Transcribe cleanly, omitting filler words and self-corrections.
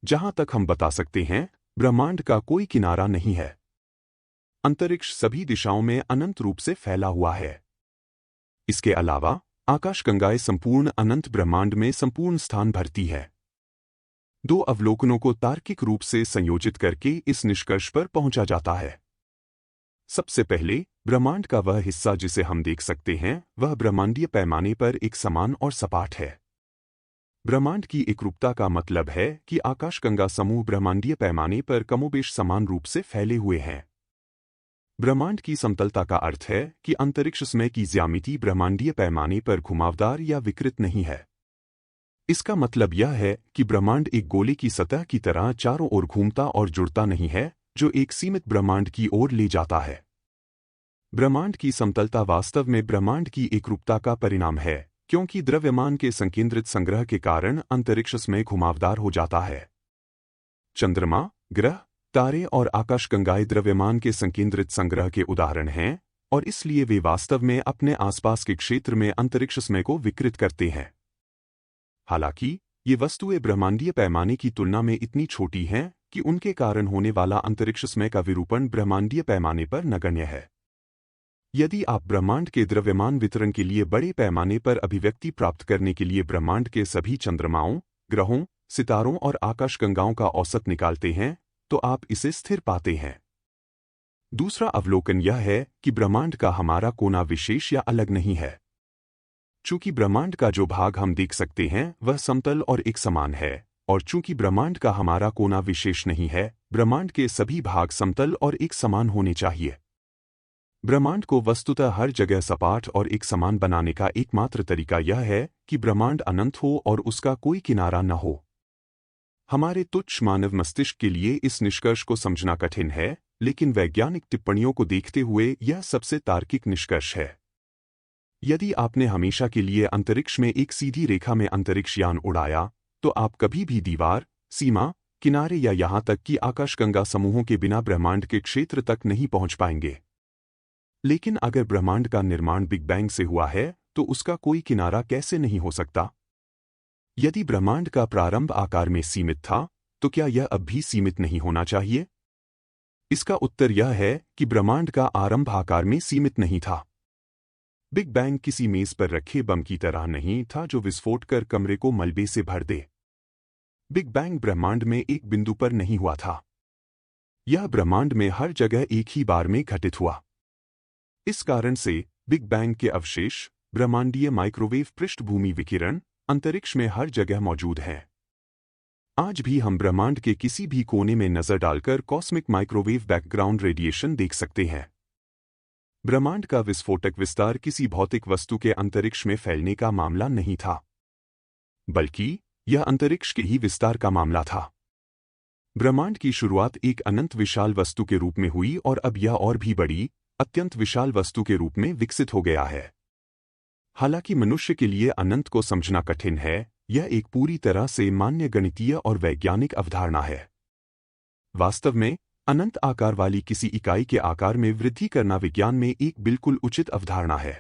जहां तक हम बता सकते हैं, ब्रह्मांड का कोई किनारा नहीं है। अंतरिक्ष सभी दिशाओं में अनंत रूप से फैला हुआ है। इसके अलावा आकाशगंगाएं संपूर्ण अनंत ब्रह्मांड में संपूर्ण स्थान भरती है। दो अवलोकनों को तार्किक रूप से संयोजित करके इस निष्कर्ष पर पहुंचा जाता है। सबसे पहले, ब्रह्मांड का वह हिस्सा जिसे हम देख सकते हैं वह ब्रह्मांडीय पैमाने पर एक समान और सपाट है। ब्रह्मांड की एकरूपता का मतलब है कि आकाशगंगा समूह ब्रह्मांडीय पैमाने पर कमोबेश समान रूप से फैले हुए हैं। ब्रह्मांड की समतलता का अर्थ है कि अंतरिक्ष समय की ज्यामिति ब्रह्मांडीय पैमाने पर घुमावदार या विकृत नहीं है। इसका मतलब यह है कि ब्रह्मांड एक गोले की सतह की तरह चारों ओर घूमता और जुड़ता नहीं है, जो एक सीमित ब्रह्मांड की ओर ले जाता है। ब्रह्मांड की समतलता वास्तव में ब्रह्मांड की एकरूपता का परिणाम है, क्योंकि द्रव्यमान के संकेंद्रित संग्रह के कारण अंतरिक्ष में घुमावदार हो जाता है। चंद्रमा, ग्रह, तारे और आकाशगंगाएं द्रव्यमान के संकेंद्रित संग्रह के उदाहरण हैं, और इसलिए वे वास्तव में अपने आसपास के क्षेत्र में अंतरिक्ष को विकृत करते हैं। हालांकि ये वस्तुएं ब्रह्मांडीय पैमाने की तुलना में इतनी छोटी हैं कि उनके कारण होने वाला अंतरिक्ष का विरूपण ब्रह्मांडीय पैमाने पर नगण्य है। यदि आप ब्रह्मांड के द्रव्यमान वितरण के लिए बड़े पैमाने पर अभिव्यक्ति प्राप्त करने के लिए ब्रह्मांड के सभी चंद्रमाओं, ग्रहों, सितारों और आकाशगंगाओं का औसत निकालते हैं, तो आप इसे स्थिर पाते हैं। दूसरा अवलोकन यह है कि ब्रह्मांड का हमारा कोना विशेष या अलग नहीं है। चूंकि ब्रह्मांड का जो भाग हम देख सकते हैं वह समतल और एक समान है, और चूंकि ब्रह्मांड का हमारा कोना विशेष नहीं है, ब्रह्मांड के सभी भाग समतल और एक समान होने चाहिए। ब्रह्मांड को वस्तुतः हर जगह सपाट और एक समान बनाने का एकमात्र तरीका यह है कि ब्रह्मांड अनंत हो और उसका कोई किनारा न हो। हमारे तुच्छ मानव मस्तिष्क के लिए इस निष्कर्ष को समझना कठिन है, लेकिन वैज्ञानिक टिप्पणियों को देखते हुए यह सबसे तार्किक निष्कर्ष है। यदि आपने हमेशा के लिए अंतरिक्ष में एक सीधी रेखा में अंतरिक्ष यान उड़ाया, तो आप कभी भी दीवार, सीमा, किनारे या यहां तक कि आकाशगंगा समूहों के बिना ब्रह्मांड के क्षेत्र तक नहीं पहुंच पाएंगे। लेकिन अगर ब्रह्मांड का निर्माण बिग बैंग से हुआ है, तो उसका कोई किनारा कैसे नहीं हो सकता? यदि ब्रह्मांड का प्रारंभ आकार में सीमित था, तो क्या यह अब भी सीमित नहीं होना चाहिए? इसका उत्तर यह है कि ब्रह्मांड का आरंभ आकार में सीमित नहीं था। बिग बैंग किसी मेज पर रखे बम की तरह नहीं था जो विस्फोट कर कमरे को मलबे से भर दे। बिग बैंग ब्रह्मांड में एक बिंदु पर नहीं हुआ था। यह ब्रह्मांड में हर जगह एक ही बार में घटित हुआ। इस कारण से बिग बैंग के अवशेष, ब्रह्मांडीय माइक्रोवेव पृष्ठभूमि विकिरण, अंतरिक्ष में हर जगह मौजूद हैं। आज भी हम ब्रह्मांड के किसी भी कोने में नजर डालकर कॉस्मिक माइक्रोवेव बैकग्राउंड रेडिएशन देख सकते हैं। ब्रह्मांड का विस्फोटक विस्तार किसी भौतिक वस्तु के अंतरिक्ष में फैलने का मामला नहीं था, बल्कि यह अंतरिक्ष के ही विस्तार का मामला था। ब्रह्मांड की शुरुआत एक अनंत विशाल वस्तु के रूप में हुई और अब यह और भी बड़ी, अत्यंत विशाल वस्तु के रूप में विकसित हो गया है। हालांकि मनुष्य के लिए अनंत को समझना कठिन है, यह एक पूरी तरह से मान्य गणितीय और वैज्ञानिक अवधारणा है। वास्तव में अनंत आकार वाली किसी इकाई के आकार में वृद्धि करना विज्ञान में एक बिल्कुल उचित अवधारणा है।